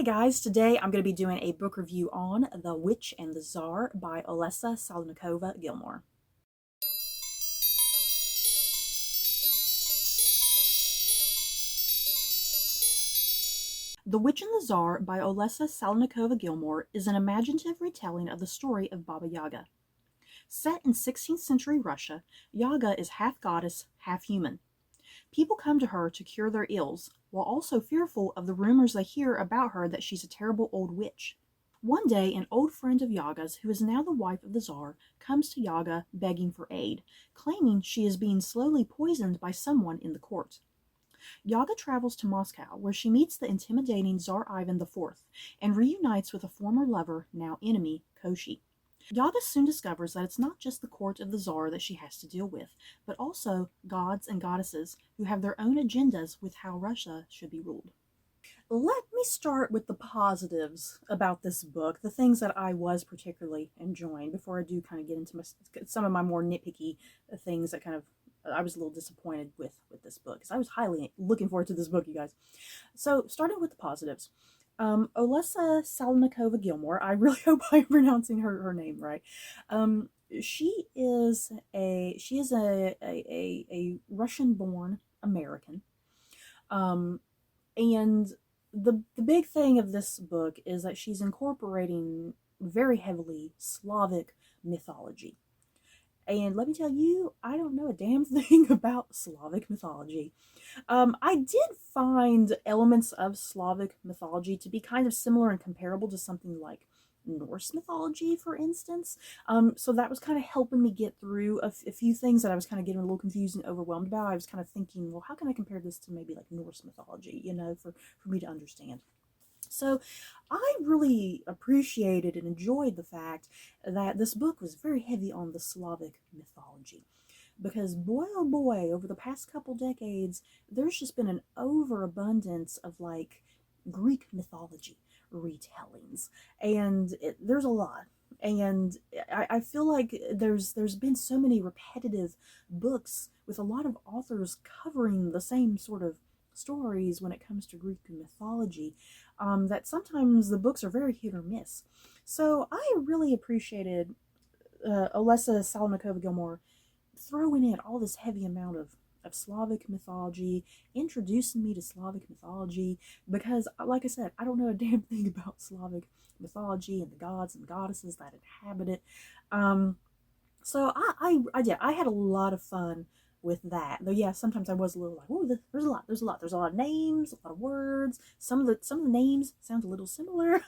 guys, today I'm going to be doing a book review on The Witch and the Tsar by Oleysa Salnikova Gilmore. The Witch and the Tsar by Oleysa Salnikova Gilmore is an imaginative retelling of the story of Baba Yaga. Set in 16th century Russia, Yaga is half goddess, half human. People come to her to cure their ills, while also fearful of the rumors they hear about her that she's a terrible old witch. One day, an old friend of Yaga's, who is now the wife of the Tsar, comes to Yaga begging for aid, claiming she is being slowly poisoned by someone in the court. Yaga travels to Moscow, where she meets the intimidating Tsar Ivan IV and reunites with a former lover, now enemy, Koshi. Yaga soon discovers that it's not just the court of the Tsar that she has to deal with, but also gods and goddesses who have their own agendas with how Russia should be ruled. Let me start with the positives about this book, the things that I was particularly enjoying, before I do kind of get into some of my more nitpicky things that kind of I was a little disappointed with this book, because I was highly looking forward to this book, you guys. So, starting with the positives. Oleysa Salnikova Gilmore, I really hope I'm pronouncing her name right. She is a Russian-born American. And the big thing of this book is that she's incorporating very heavily Slavic mythology. And let me tell you, I don't know a damn thing about Slavic mythology. I did find elements of Slavic mythology to be kind of similar and comparable to something like Norse mythology, for instance. So that was kind of helping me get through a few things that I was kind of getting a little confused and overwhelmed about. I was kind of thinking, well, how can I compare this to maybe like Norse mythology, for me to understand? So I really appreciated and enjoyed the fact that this book was very heavy on the Slavic mythology. Because boy oh boy, over the past couple decades, there's just been an overabundance of like Greek mythology retellings. And there's a lot. And I feel like there's been so many repetitive books with a lot of authors covering the same sort of stories when it comes to Greek mythology, that sometimes the books are very hit or miss. So I really appreciated Oleysa Salnikova Gilmore throwing in all this heavy amount of Slavic mythology, introducing me to Slavic mythology, because, like I said, I don't know a damn thing about Slavic mythology and the gods and goddesses that inhabit it. So I had a lot of fun with that. Though yeah, sometimes I was a little like, oh, there's a lot of names, a lot of words. Some of the names sound a little similar.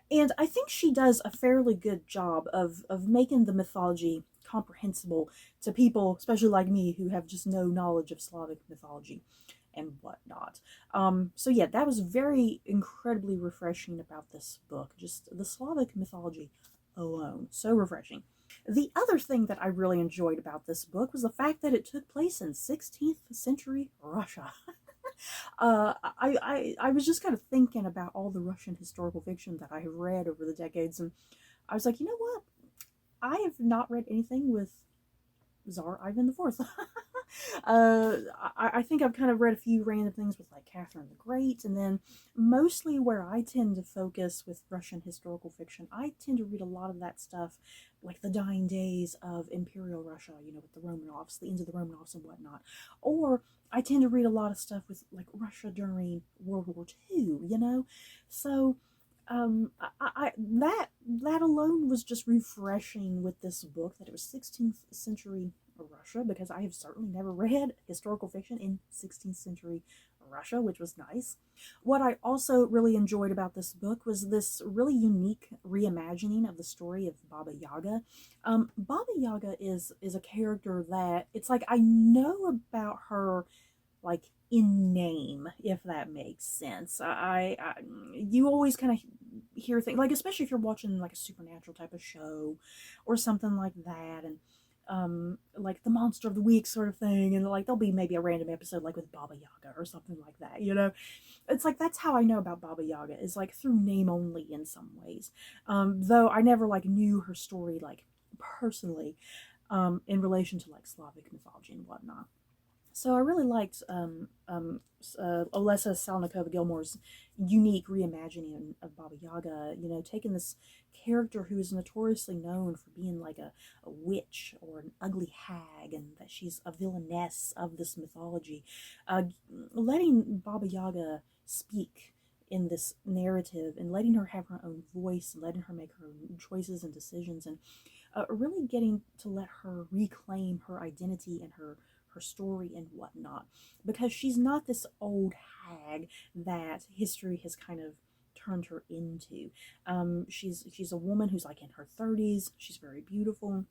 And I think she does a fairly good job of making the mythology comprehensible to people, especially like me, who have just no knowledge of Slavic mythology and whatnot. So yeah, that was very incredibly refreshing about this book. Just the Slavic mythology alone, so refreshing. The other thing that I really enjoyed about this book was the fact that it took place in 16th century Russia. I was just kind of thinking about all the Russian historical fiction that I have read over the decades, and I was like, you know what? I have not read anything with Tsar Ivan IV. I think I've kind of read a few random things with like Catherine the Great, and then mostly where I tend to focus with Russian historical fiction, I tend to read a lot of that stuff, like the dying days of Imperial Russia, with the Romanovs, the ends of the Romanovs and whatnot. Or I tend to read a lot of stuff with like Russia during World War II. So that alone was just refreshing with this book, that it was 16th century Russia, because I have certainly never read historical fiction in 16th century Russia, which was nice. What I also really enjoyed about this book was this really unique reimagining of the story of Baba Yaga. Baba Yaga is a character that it's like I know about her like in name, if that makes sense. You always kind of hear things like, especially if you're watching like a supernatural type of show or something like that, and like the monster of the week sort of thing, and like there'll be maybe a random episode like with Baba Yaga or something like that. It's like that's how I know about Baba Yaga, is like through name only in some ways. Though I never like knew her story like personally, in relation to like Slavic mythology and whatnot. So I really liked Oleysa Salnikova Gilmore's unique reimagining of Baba Yaga. You know, taking this character who is notoriously known for being like a witch or an ugly hag, and that she's a villainess of this mythology, uh, letting Baba Yaga speak in this narrative and letting her have her own voice and letting her make her own choices and decisions, and really getting to let her reclaim her identity and her story and whatnot, because she's not this old hag that history has kind of turned her into. She's a woman who's like in her 30s. She's very beautiful,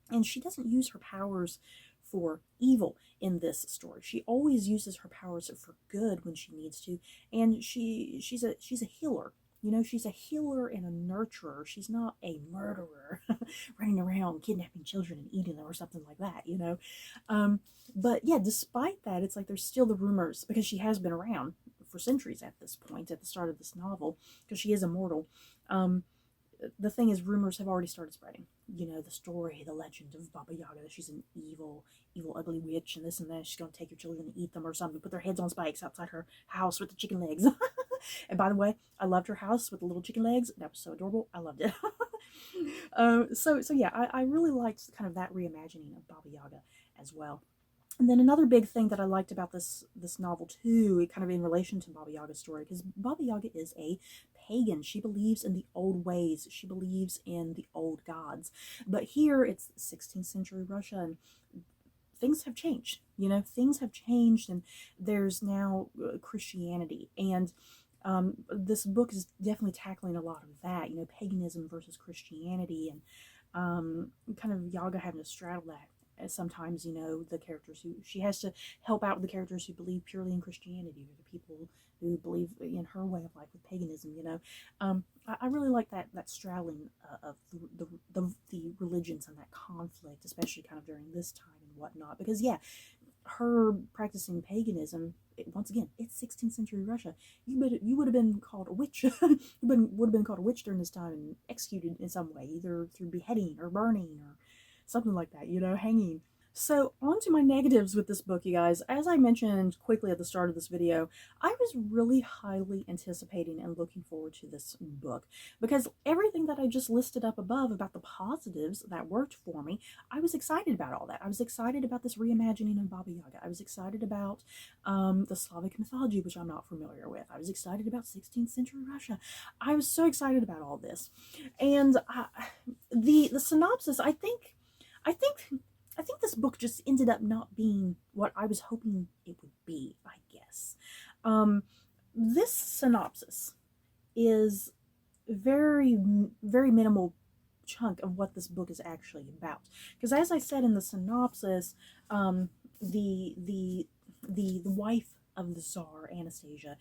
and she doesn't use her powers for evil in this story. She always uses her powers for good when she needs to, and she's a healer. You know, she's a healer and a nurturer. She's not a murderer running around kidnapping children and eating them or something like that, you know. Um, but yeah, despite that, it's like there's still the rumors, because she has been around for centuries at this point, at the start of this novel, because she is immortal. Um, the thing is, rumors have already started spreading. You know, the story, the legend of Baba Yaga, that she's an evil, ugly witch, and this and that. She's going to take your children and eat them or something, put their heads on spikes outside her house with the chicken legs. And by the way, I loved her house with the little chicken legs. That was so adorable. I loved it. So yeah, I really liked kind of that reimagining of Baba Yaga as well. And then another big thing that I liked about this novel too, kind of in relation to Baba Yaga's story, because Baba Yaga is a pagan. She believes in the old ways. She believes in the old gods. But here it's 16th century Russia, and things have changed. You know, things have changed, and there's now Christianity, and this book is definitely tackling a lot of that. You know, paganism versus Christianity, and kind of Yaga having to straddle that. Sometimes, you know, the characters who she has to help out the characters who believe purely in Christianity, or the people who believe in her way of life with paganism. You know, I really like that straddling of the religions and that conflict, especially kind of during this time and whatnot. Because yeah, her practicing paganism, once again, it's 16th century Russia. You would have been called a witch. Would have been called a witch during this time and executed in some way, either through beheading or burning or something like that, you know, hanging. So, on to my negatives with this book, you guys. As I mentioned quickly at the start of this video, I was really highly anticipating and looking forward to this book, because everything that I just listed up above about the positives that worked for me, I was excited about all that. I was excited about this reimagining of Baba Yaga. I was excited about the Slavic mythology, which I'm not familiar with. I was excited about 16th century Russia. I was so excited about all this. And the synopsis, I think I think this book just ended up not being what I was hoping it would be, I guess. Um, this synopsis is very minimal chunk of what this book is actually about. Because as I said in the synopsis, um, the the the wife of the Tsar, Anastasia,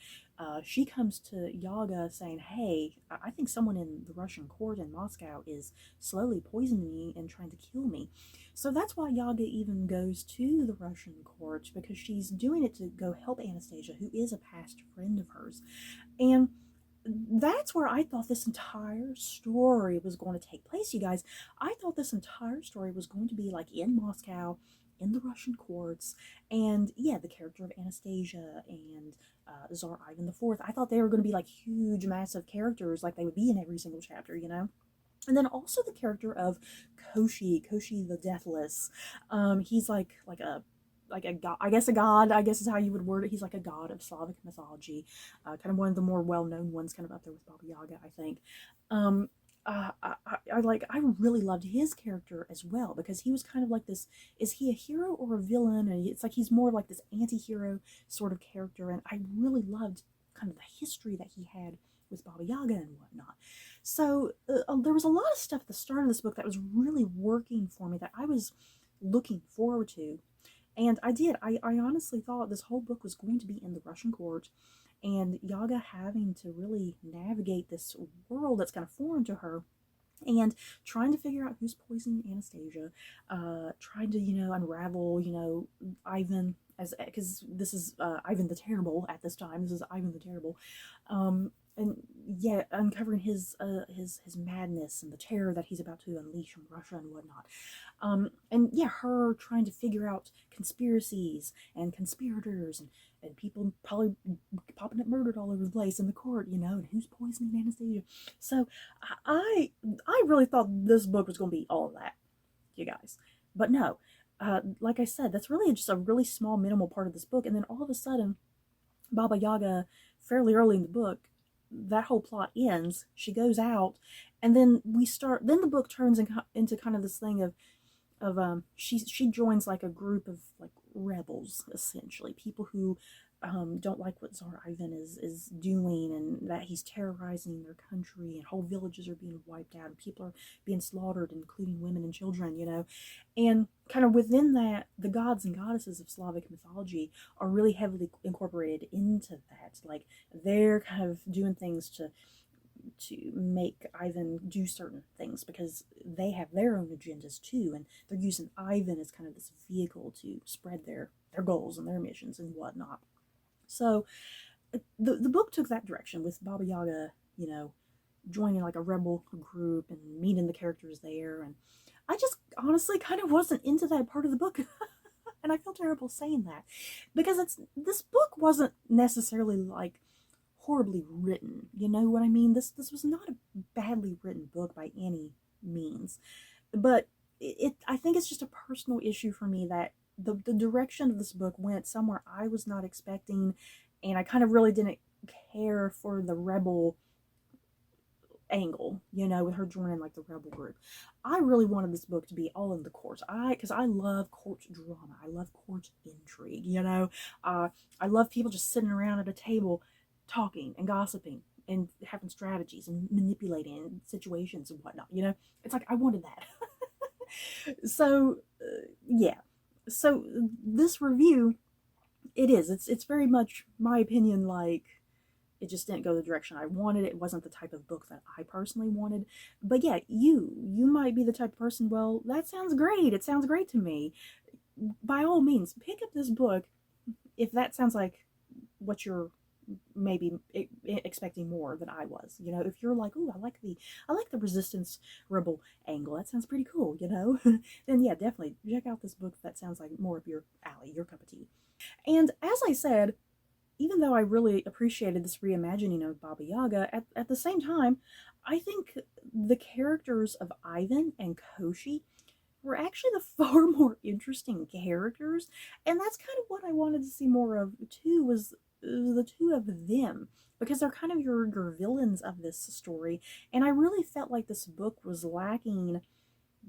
she comes to Yaga saying, "Hey, I think someone in the Russian court in Moscow is slowly poisoning me and trying to kill me." So that's why Yaga even goes to the Russian court, because she's doing it to go help Anastasia, who is a past friend of hers. And that's where I thought this entire story was going to take place, you guys. I thought this entire story was going to be like in Moscow, in the Russian courts, and yeah, the character of Anastasia and Tsar Ivan the Fourth. I thought they were going to be like huge, massive characters, like they would be in every single chapter, you know. And then also the character of Koshi the Deathless. He's like a god, I guess a god, I guess is how you would word it. He's like a god of Slavic mythology, kind of one of the more well-known ones, kind of up there with Baba Yaga, I think. Um, I really loved his character as well, because he was kind of like this. Is he a hero or a villain? And it's like he's more like this anti-hero sort of character, and I really loved kind of the history that he had with Baba Yaga and whatnot. So there was a lot of stuff at the start of this book that was really working for me, that I was looking forward to. And I did. I honestly thought this whole book was going to be in the Russian court, and Yaga having to really navigate this world that's kind of foreign to her, and trying to figure out who's poisoning Anastasia, trying to, you know, unravel, you know, Ivan, as because this is Ivan the Terrible at this time. This is Ivan the Terrible. and yeah, uncovering his madness and the terror that he's about to unleash on Russia and whatnot. And yeah, her trying to figure out conspiracies and conspirators and people probably popping up murdered all over the place in the court, and who's poisoning Anastasia. So I really thought this book was going to be all of that, you guys, but no. Like I said, that's really just a really small, minimal part of this book, and then all of a sudden, Baba Yaga, fairly early in the book, that whole plot ends. She goes out, and then Then the book turns into kind of this thing of she joins like a group of like rebels, essentially people who don't like what Tsar Ivan is doing, and that he's terrorizing their country, and whole villages are being wiped out, and people are being slaughtered, including women and children. And kind of within that, the gods and goddesses of Slavic mythology are really heavily incorporated into that. Like, they're kind of doing things to make Ivan do certain things because they have their own agendas too, and they're using Ivan as kind of this vehicle to spread their goals and their missions and whatnot. So the book took that direction with Baba Yaga, joining like a rebel group and meeting the characters there, and I just honestly kind of wasn't into that part of the book. And I feel terrible saying that because this book wasn't necessarily like horribly written. You know what I mean? This was not a badly written book by any means, but I think it's just a personal issue for me that the direction of this book went somewhere I was not expecting, and I kind of really didn't care for the rebel angle, with her joining like the rebel group. I really wanted this book to be all in the court. Because I love court drama. I love court intrigue. I love people just sitting around at a table talking and gossiping and having strategies and manipulating situations and whatnot. It's like I wanted that. So yeah. So this review, it's very much my opinion. Like, it just didn't go the direction I wanted. It wasn't the type of book that I personally wanted. But yeah, you might be the type of person, well, that sounds great. It sounds great to me. By all means, pick up this book if that sounds like what you're maybe expecting more than I was. If you're like, ooh, I like the resistance rebel angle. That sounds pretty cool, then yeah, definitely check out this book that sounds like more of your alley, your cup of tea. And as I said, even though I really appreciated this reimagining of Baba Yaga, at the same time, I think the characters of Ivan and Koshi were actually the far more interesting characters, and that's kind of what I wanted to see more of too, was the two of them, because they're kind of your villains of this story, and I really felt like this book was lacking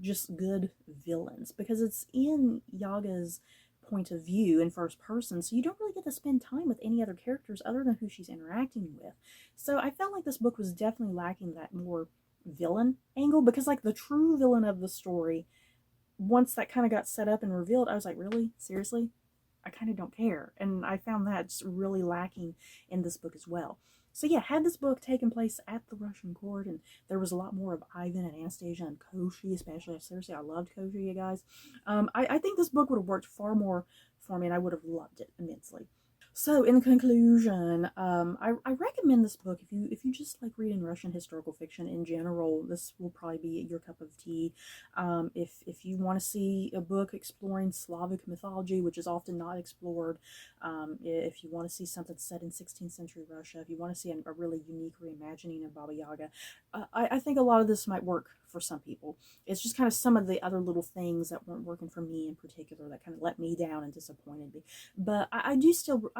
just good villains, because it's in Yaga's point of view in first person, so you don't really get to spend time with any other characters other than who she's interacting with. So I felt like this book was definitely lacking that more villain angle, because like the true villain of the story, once that kind of got set up and revealed, I was like, really? Seriously? I kind of don't care. And I found that just really lacking in this book as well. So yeah, had this book taken place at the Russian court, and there was a lot more of Ivan and Anastasia and Koshi, especially. Seriously, I loved Koshi, you guys. I think this book would have worked far more for me, and I would have loved it immensely. So, in conclusion, I recommend this book if you just like reading Russian historical fiction in general. This will probably be your cup of tea. If you want to see a book exploring Slavic mythology, which is often not explored, if you want to see something set in 16th century Russia, if you want to see a really unique reimagining of Baba Yaga, I think a lot of this might work for some people. It's just kind of some of the other little things that weren't working for me in particular that kind of let me down and disappointed me. But I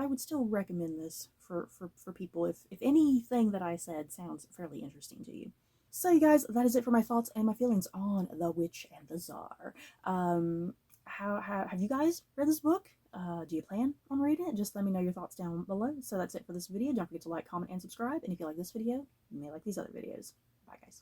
would still recommend this for people if anything that I said sounds fairly interesting to you. So you guys, that is it for my thoughts and my feelings on The Witch and the Tsar. How have you guys read this book? Do you plan on reading it? Just let me know your thoughts down below. So that's it for this video. Don't forget to like, comment, and subscribe. And if you like this video, you may like these other videos. Bye, guys.